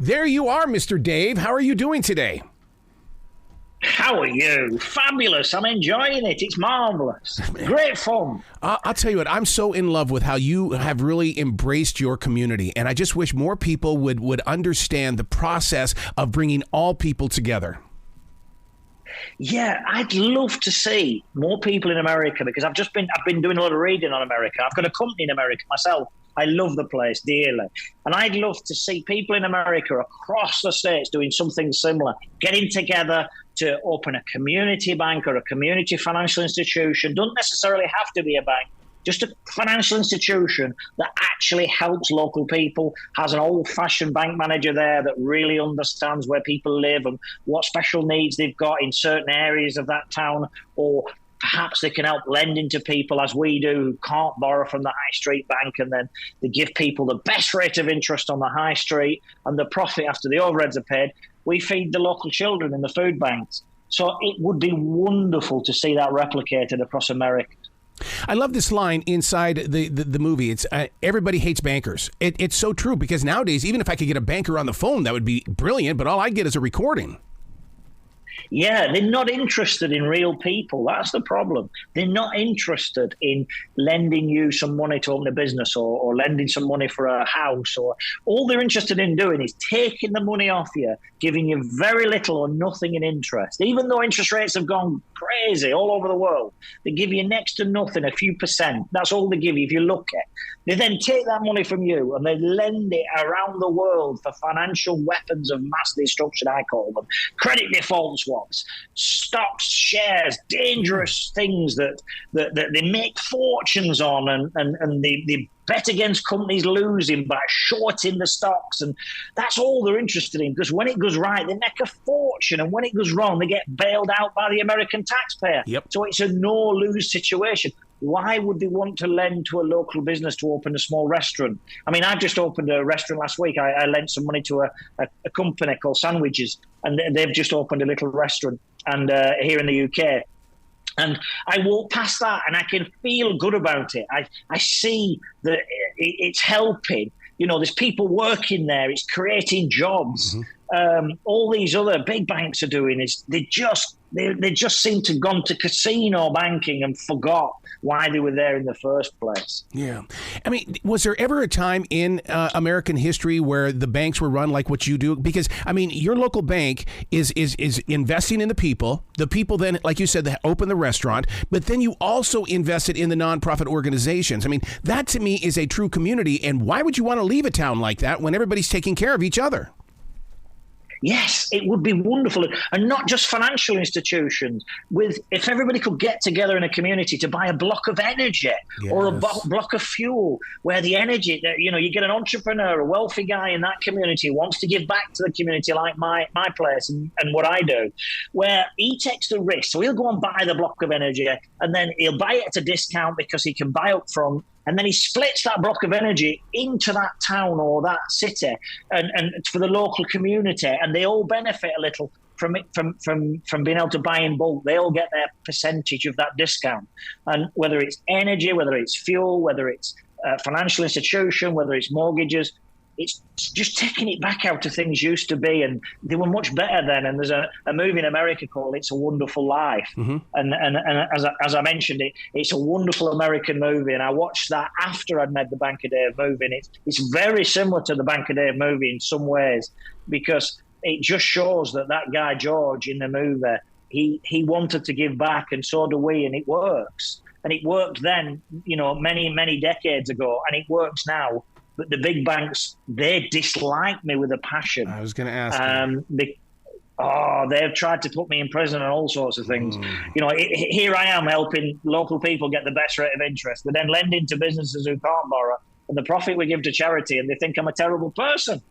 There you are, Mr. Dave. How are you doing today? How are you? Fabulous. I'm enjoying it. It's marvelous. Great fun. I'll tell you what, I'm so in love with how you have really embraced your community, and I just wish more people would understand the process of bringing all people together. Yeah, I'd love to see more people in America, because I've been doing a lot of reading on America. I've got a company in America myself. I love the place dearly. And I'd love to see people in America across the states doing something similar, getting together to open a community bank or a community financial institution. Doesn't necessarily have to be a bank, just a financial institution that actually helps local people, has an old-fashioned bank manager there that really understands where people live and what special needs they've got in certain areas of that town, or perhaps they can help lending to people, as we do, who can't borrow from the high street bank, and then they give people the best rate of interest on the high street, and the profit after the overheads are paid, we feed the local children in the food banks. So it would be wonderful to see that replicated across America. I love this line inside the movie. It's everybody hates bankers. It's so true, because nowadays, even if I could get a banker on the phone, that would be brilliant, but all I get is a recording. Yeah, they're not interested in real people. That's the problem. They're not interested in lending you some money to open a business, or lending some money for a house. Or all they're interested in doing is taking the money off you, giving you very little or nothing in interest. Even though interest rates have gone crazy all over the world, they give you next to nothing, a few percent. That's all they give you if you look at. They then take that money from you and they lend it around the world for financial weapons of mass destruction, I call them. Credit default swaps, stocks, shares, dangerous things that they make fortunes on, and they bet against companies losing by shorting the stocks. And that's all they're interested in, because when it goes right, they make a fortune. And when it goes wrong, they get bailed out by the American taxpayer. Yep. So it's a no-lose situation. Why would they want to lend to a local business to open a small restaurant? I mean, I've just opened a restaurant last week. I lent some money to a company called Sandwiches, and they've just opened a little restaurant and here in the UK. And I walk past that and I can feel good about it. I see that it's helping. You know, there's people working there. It's creating jobs. Mm-hmm. All these other big banks are doing is they just seem to have gone to casino banking and forgot why they were there in the first place. Yeah. I mean, was there ever a time in American history where the banks were run like what you do? Because, I mean, your local bank is investing in the people. The people then, like you said, they open the restaurant, but then you also invested in the nonprofit organizations. I mean, that to me is a true community. And why would you want to leave a town like that when everybody's taking care of each other? Yes, it would be wonderful. And not just financial institutions. If everybody could get together in a community to buy a block of energy, yes, or a block of fuel, where the energy, you get an entrepreneur, a wealthy guy in that community who wants to give back to the community, like my place and what I do, where he takes the risk. So he'll go and buy the block of energy, and then he'll buy it at a discount because he can buy up front. And then he splits that block of energy into that town or that city and for the local community. And they all benefit a little from it, from being able to buy in bulk. They all get their percentage of that discount. And whether it's energy, whether it's fuel, whether it's financial institution, whether it's mortgages, it's just taking it back out to things used to be, and they were much better then. And there's a movie in America called It's a Wonderful Life. Mm-hmm. And as I mentioned, it's a wonderful American movie, and I watched that after I'd made the Bank of Dave movie, and it's very similar to the Bank of Dave movie in some ways, because it just shows that guy George in the movie, he wanted to give back, and so do we, and it works. And it worked then, many, many decades ago, and it works now. But the big banks, they dislike me with a passion. I was going to ask. They've tried to put me in prison and all sorts of things. Here I am helping local people get the best rate of interest, but then lending to businesses who can't borrow, and the profit we give to charity, and they think I'm a terrible person.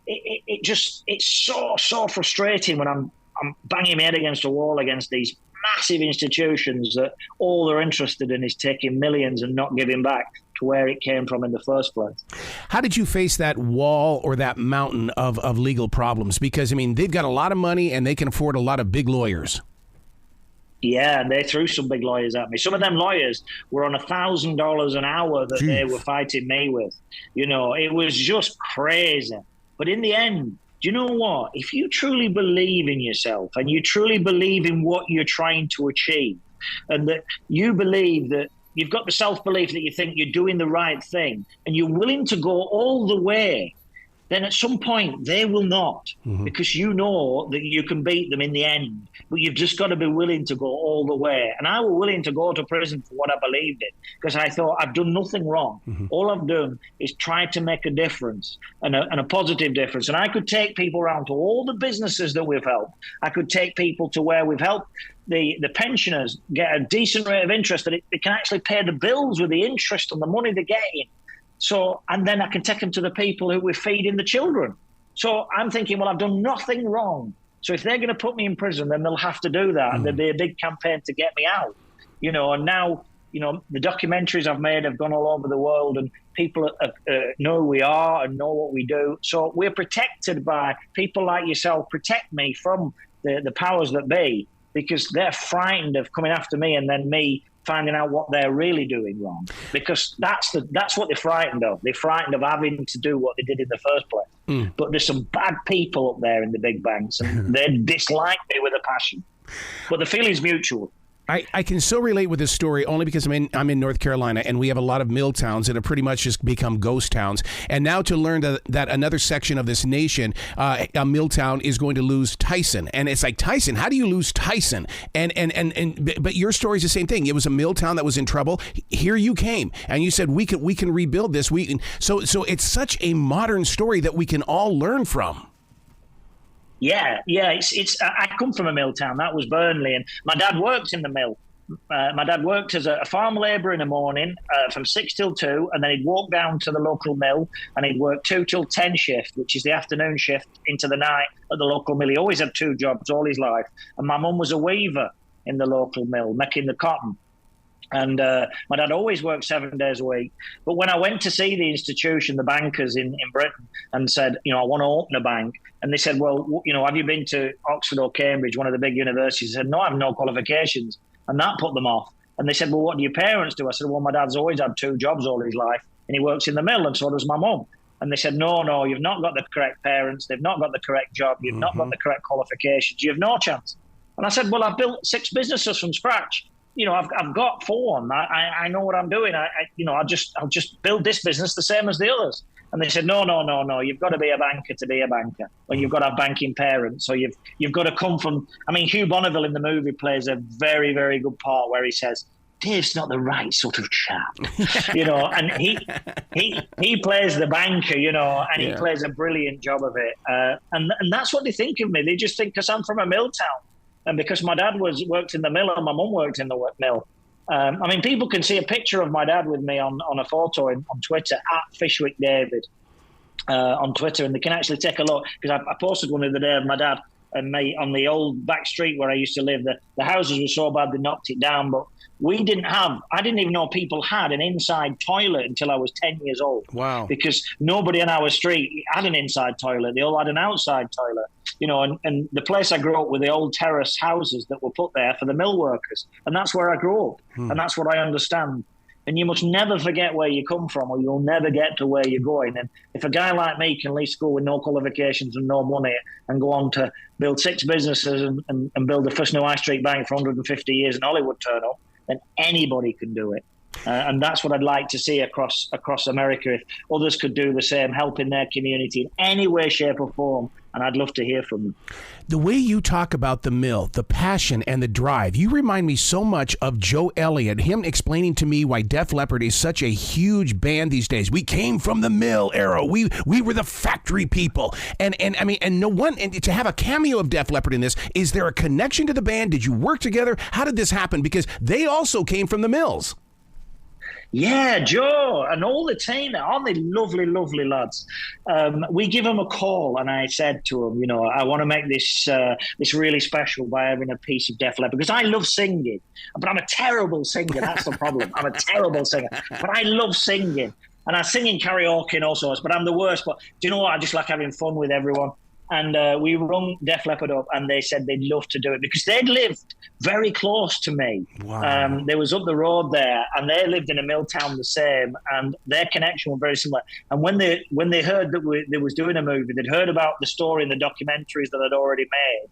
It's so frustrating when I'm banging my head against a wall against these massive institutions that all they're interested in is taking millions and not giving back to where it came from in the first place. How did you face that wall or that mountain of legal problems? Because, I mean, they've got a lot of money and they can afford a lot of big lawyers. Yeah, they threw some big lawyers at me. Some of them lawyers were on $1,000 an hour that They were fighting me with. It was just crazy. But in the end, do you know what? If you truly believe in yourself and you truly believe in what you're trying to achieve, and that you believe that you've got the self-belief that you think you're doing the right thing, and you're willing to go all the way, then at some point they will not, because you know that you can beat them in the end. But you've just got to be willing to go all the way. And I was willing to go to prison for what I believed in, because I thought I've done nothing wrong. All I've done is try to make a difference, and a positive difference. And I could take people around to all the businesses that we've helped. I could take people to where we've helped the pensioners get a decent rate of interest, that they can actually pay the bills with the interest on the money they're getting. So, and then I can take them to the people who we're feeding the children. So I'm thinking, well, I've done nothing wrong. So if they're going to put me in prison, then they'll have to do that. And there'll be a big campaign to get me out, and now, the documentaries I've made have gone all over the world, and people know who we are and know what we do. So we're protected by people like yourself, protect me from the powers that be, because they're frightened of coming after me and then me finding out what they're really doing wrong, because that's what they're frightened of. They're frightened of having to do what they did in the first place. But there's some bad people up there in the big banks, and they dislike me with a passion. But the feeling's mutual. I can so relate with this story only because I'm in North Carolina, and we have a lot of mill towns that have pretty much just become ghost towns. And now to learn that another section of this nation, a mill town, is going to lose Tyson. And it's like, Tyson, how do you lose Tyson? But your story is the same thing. It was a mill town that was in trouble. Here you came and you said, we can rebuild this. So it's such a modern story that we can all learn from. Yeah. It's. I come from a mill town. That was Burnley, and my dad worked in the mill. My dad worked as a farm labourer in the morning from 6 till 2, and then he'd walk down to the local mill and he'd work 2 till 10 shift, which is the afternoon shift, into the night at the local mill. He always had 2 jobs all his life. And my mum was a weaver in the local mill, making the cotton. And my dad always worked 7 days a week. But when I went to see the institution, the bankers in Britain, and said, I want to open a bank, and they said, well, have you been to Oxford or Cambridge, one of the big universities? I said, no, I have no qualifications. And that put them off. And they said, well, what do your parents do? I said, well, my dad's always had 2 jobs all his life, and he works in the mill, and so does my mum. And they said, no, you've not got the correct parents. They've not got the correct job. You've not got the correct qualifications. You have no chance. And I said, well, I've built 6 businesses from scratch. I've got 4. I know what I'm doing. I'll just build this business the same as the others. And they said, no. You've got to be a banker to be a banker, or you've got to have banking parents. So you've got to come from. Hugh Bonneville in the movie plays a very, very good part where he says, Dave's not the right sort of chap, and he plays the banker, and he plays a brilliant job of it. And that's what they think of me. They just think, because I'm from a mill town. And because my dad worked in the mill and my mum worked in the mill. People can see a picture of my dad with me on a photo on Twitter, at Fishwick David, on Twitter. And they can actually take a look, because I posted one the other day of my dad and me on the old back street where I used to live. The houses were so bad they knocked it down, but I didn't even know people had an inside toilet until I was 10 years old. Wow. Because nobody on our street had an inside toilet. They all had an outside toilet. And the place I grew up were the old terrace houses that were put there for the mill workers. And that's where I grew up. And that's what I understand. And you must never forget where you come from, or you'll never get to where you're going. And if a guy like me can leave school with no qualifications and no money and go on to build 6 businesses and build the first new high street bank for 150 years in Hollywood turn up, then anybody can do it. And that's what I'd like to see across America. If others could do the same, help in their community in any way, shape or form, and I'd love to hear from them. The way you talk about the mill, the passion and the drive, you remind me so much of Joe Elliott, him explaining to me why Def Leppard is such a huge band these days. We came from the mill era. We were the factory people. And to have a cameo of Def Leppard in this, is there a connection to the band? Did you work together? How did this happen? Because they also came from the mills. Yeah, Joe and all the team, aren't they lovely, lovely lads? We give them a call, and I said to them, I want to make this really special by having a piece of Def Leppard, because I love singing, but I'm a terrible singer. That's the problem. I'm a terrible singer, but I love singing, and I sing in karaoke and all sorts, but I'm the worst. But do you know what? I just like having fun with everyone. And we rung Def Leppard up, and they said they'd love to do it because they'd lived very close to me. Wow. They was up the road there, and they lived in a mill town the same, and their connection was very similar. And when they heard that they was doing a movie, they'd heard about the story and the documentaries that I'd already made,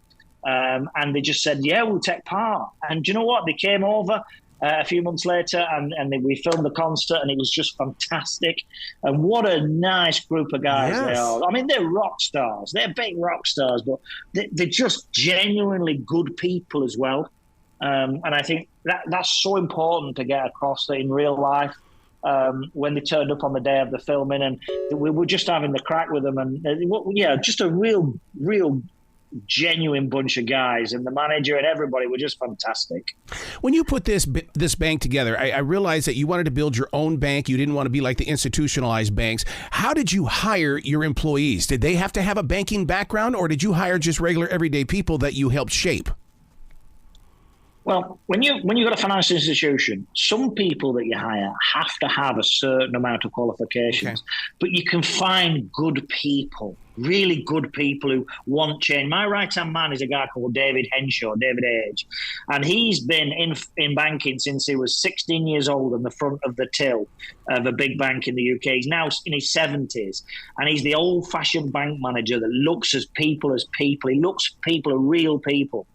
and they just said, yeah, we'll take part. And do you know what? They came over a few months later, and we filmed the concert, and it was just fantastic. And what a nice group of guys they are. I mean, they're rock stars. They're big rock stars, but they're just genuinely good people as well. And I think that's so important to get across that in real life. When they turned up on the day of the filming, and we were just having the crack with them, and just a real genuine bunch of guys, and the manager and everybody were just fantastic. When you put this bank together, I realized that you wanted to build your own bank. You didn't want to be like the institutionalized banks. How did you hire your employees? Did they have to have a banking background, or did you hire just regular everyday people that you helped shape? Well, when you got a financial institution, some people that you hire have to have a certain amount of qualifications, but you can find good people, really good people who want change. My right-hand man is a guy called David Henshaw, David Age, and he's been in banking since he was 16 years old on the front of the till of a big bank in the UK. He's now in his 70s, and he's the old-fashioned bank manager that looks at people as people. He looks at people as real people,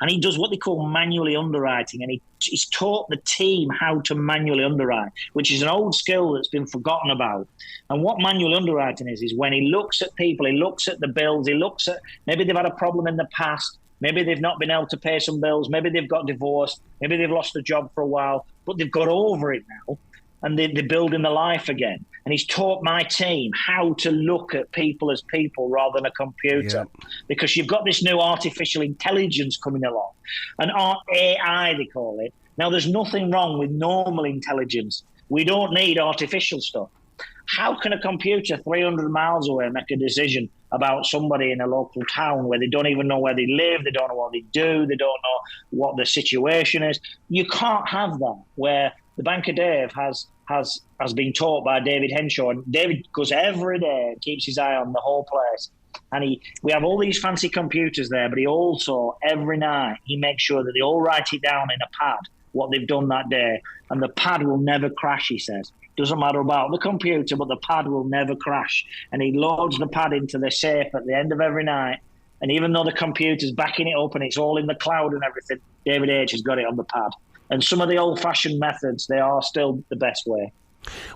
and he does what they call manually underwriting, and he's taught the team how to manually underwrite, which is an old skill that's been forgotten about. And what manual underwriting is when he looks at people, he looks at the bills, he looks at maybe they've had a problem in the past, maybe they've not been able to pay some bills, maybe they've got divorced, maybe they've lost a job for a while, but they've got over it now, and they're building their life again. And he's taught my team how to look at people as people rather than a computer, because you've got this new artificial intelligence coming along, an AI they call it. Now, there's nothing wrong with normal intelligence. We don't need artificial stuff. How can a computer 300 miles away make a decision about somebody in a local town where they don't even know where they live, they don't know what they do, they don't know what the situation is? You can't have that, where the Bank of Dave has been taught by David Henshaw, and David goes every day and keeps his eye on the whole place. And we have all these fancy computers there, but he also, every night, he makes sure that they all write it down in a pad, what they've done that day. And the pad will never crash, he says. Doesn't matter about the computer, but the pad will never crash. And he loads the pad into the safe at the end of every night. And even though the computer's backing it up and it's all in the cloud and everything, David H. has got it on the pad. And some of the old-fashioned methods, they are still the best way.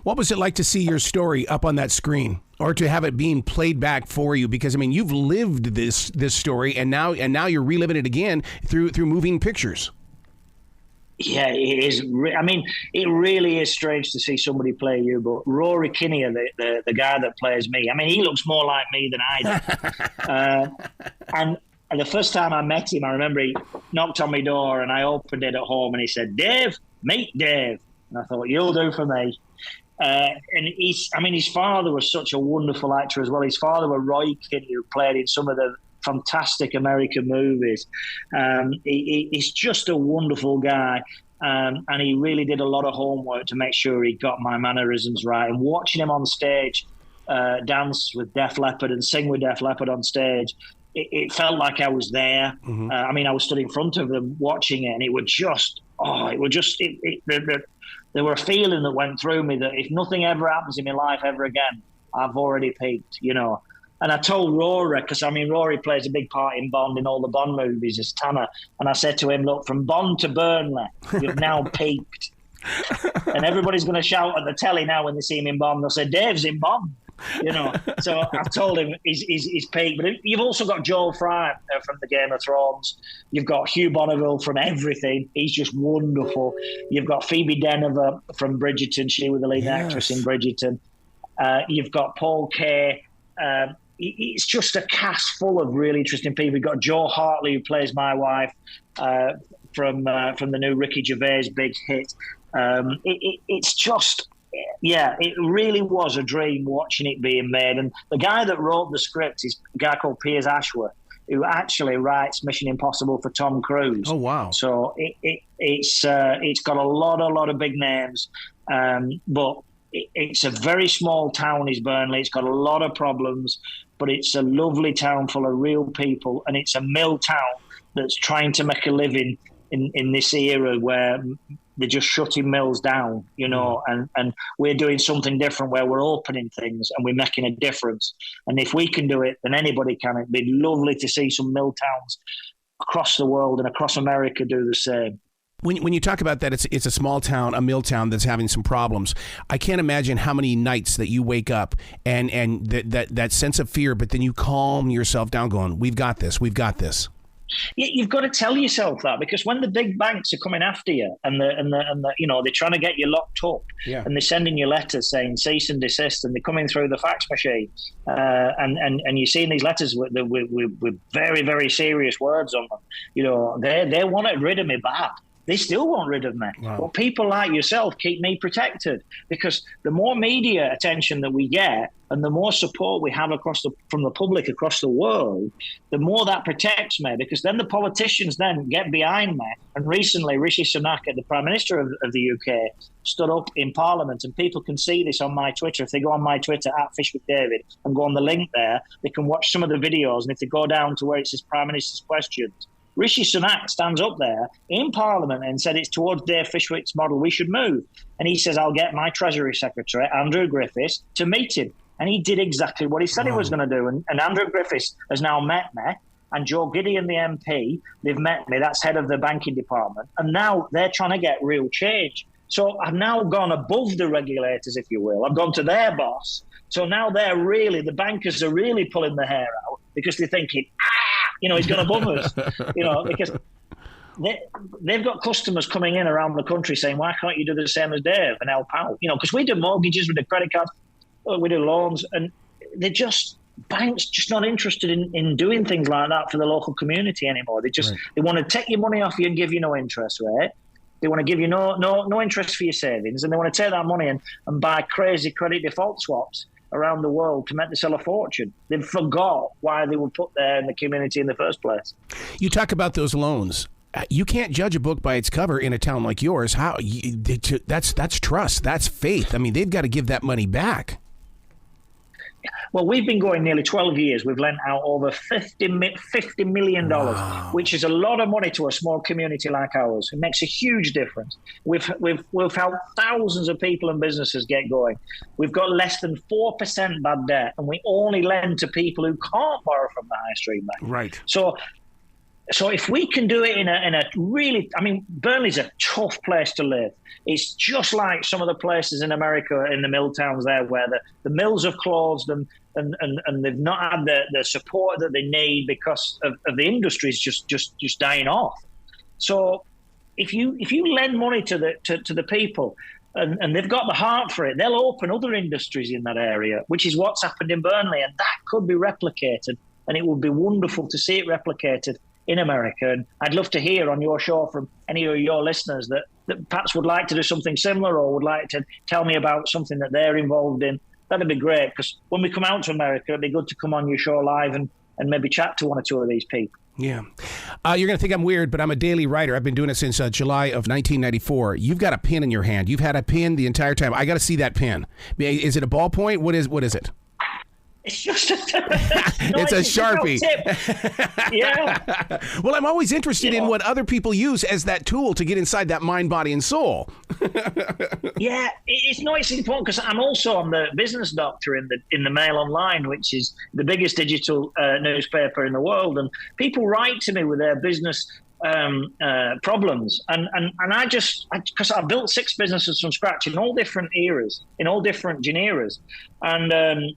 What was it like to see your story up on that screen, or to have it being played back for you? Because, I mean, you've lived this story, and now you're reliving it again through moving pictures. Yeah, it is. I mean, it really is strange to see somebody play you, but Rory Kinnear, the guy that plays me, I mean, he looks more like me than I do. And the first time I met him, I remember he knocked on my door, and I opened it at home, and he said, "Dave, meet Dave." And I thought, you'll do for me. And his father was such a wonderful actor as well. His father was Roy Kinnear, who played in some of the fantastic American movies. He's just a wonderful guy. And he really did a lot of homework to make sure he got my mannerisms right. And watching him on stage dance with Def Leppard and sing with Def Leppard on stage, it felt like I was there. Mm-hmm. I was stood in front of them watching it, and it was just, there were a feeling that went through me that if nothing ever happens in my life ever again, I've already peaked, you know. And I told Rory, because, Rory plays a big part in Bond in all the Bond movies as Tanner. And I said to him, look, from Bond to Burnley, you've now peaked. And everybody's going to shout at the telly now when they see him in Bond. They'll say, Dave's in Bond, you know. So I told him he's peaked. But you've also got Joel Fry from the Game of Thrones. You've got Hugh Bonneville from everything. He's just wonderful. You've got Phoebe Denover from Bridgerton. She was the lead actress in Bridgerton. You've got Paul Kay. It's just a cast full of really interesting people. You've got Jo Hartley, who plays my wife, from the new Ricky Gervais big hit. It's just, it really was a dream watching it being made. And the guy that wrote the script is a guy called Piers Ashworth, who actually writes Mission Impossible for Tom Cruise. Oh, wow. So it's got a lot of big names, but it's a very small town, is Burnley. It's got a lot of problems. but it's a lovely town full of real people, and it's a mill town that's trying to make a living in this era where they're just shutting mills down, and we're doing something different where we're opening things and we're making a difference. And if we can do it, then anybody can. It'd be lovely to see some mill towns across the world and across America do the same. When you talk about that, it's a small town, a mill town that's having some problems. I can't imagine how many nights that you wake up and that sense of fear, but then you calm yourself down going, we've got this. Yeah, you've got to tell yourself that, because when the big banks are coming after you and they're trying to get you locked up, and they're sending you letters saying cease and desist, and they're coming through the fax machine, and you're seeing these letters with very, very serious words on them. They wanted rid of me bad. They still want rid of me. Wow. But people like yourself keep me protected, because the more media attention that we get and the more support we have from the public across the world, the more that protects me, because then the politicians then get behind me. And recently, Rishi Sunak, the Prime Minister of the UK, stood up in Parliament, and people can see this on my Twitter. If they go on my Twitter, @FishwickDavid, and go on the link there, they can watch some of the videos. And if they go down to where it says Prime Minister's questions, Rishi Sunak stands up there in Parliament and said it's towards Dave Fishwick's model we should move. And he says, I'll get my Treasury Secretary, Andrew Griffiths, to meet him. And he did exactly what he said he was going to do. And Andrew Griffiths has now met me. And Joe Gideon, the MP, they've met me. That's head of the banking department. And now they're trying to get real change. So I've now gone above the regulators, if you will. I've gone to their boss. So now the bankers are really pulling their hair out, because they're thinking, he's gone above us, because they've got customers coming in around the country saying, why can't you do the same as Dave and help out? Because we do mortgages, we do credit cards, we do loans, and banks just not interested in doing things like that for the local community anymore. They want to take your money off you and give you no interest rate. They want to give you no interest for your savings, and they want to take that money and buy crazy credit default swaps around the world to make themselves a fortune. They've forgot why they were put there in the community in the first place. You talk about those loans. You can't judge a book by its cover in a town like yours. That's trust. That's faith. I mean, they've got to give that money back. Well, we've been going nearly 12 years. We've lent out over $50 million, wow, which is a lot of money to a small community like ours. It makes a huge difference. We've helped thousands of people and businesses get going. We've got less than 4% bad debt, and we only lend to people who can't borrow from the high street bank. Right. So if we can do it in a really, Burnley's a tough place to live. It's just like some of the places in America, in the mill towns there, where the mills have closed and they've not had the support that they need because of the industries just dying off. So if you lend money to the people, and they've got the heart for it, they'll open other industries in that area, which is what's happened in Burnley, and that could be replicated, and it would be wonderful to see it replicated in America. And I'd love to hear on your show from any of your listeners that perhaps would like to do something similar, or would like to tell me about something that they're involved in. That'd be great, because when we come out to America, it'd be good to come on your show live and maybe chat to one or two of these people. Yeah. You're going to think I'm weird, but I'm a daily writer. I've been doing it since July of 1994. You've got a pen in your hand. You've had a pen the entire time. I got to see that pen. Is it a ballpoint? What is it? It's just it's a Sharpie. Yeah. Well, I'm always interested in what other people use as that tool to get inside that mind, body, and soul. Yeah, it's important, because I'm the business doctor in the Mail Online, which is the biggest digital newspaper in the world, and people write to me with their business problems, and I because I built 6 businesses from scratch in all different eras, in all different genres, and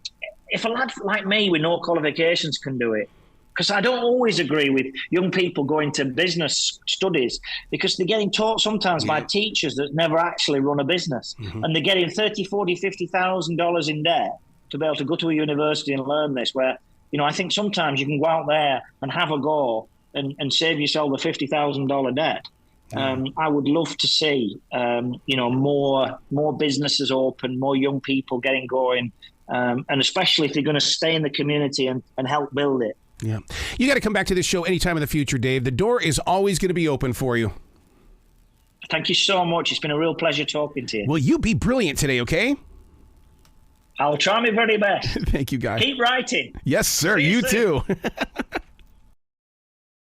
if a lad like me with no qualifications can do it, because I don't always agree with young people going to business studies, because they're getting taught sometimes by teachers that never actually run a business, and they're getting $30,000, $40,000, $50,000 in debt to be able to go to a university and learn this, where, I think sometimes you can go out there and have a go and save yourself a $50,000 debt. I would love to see, more businesses open, more young people getting going, and especially if they're going to stay in the community and help build it. Yeah. You got to come back to this show anytime in the future, Dave. The door is always going to be open for you. Thank you so much. It's been a real pleasure talking to you. Well, you be brilliant today, okay? I'll try my very best. Thank you, guys. Keep writing. Yes, sir. You too.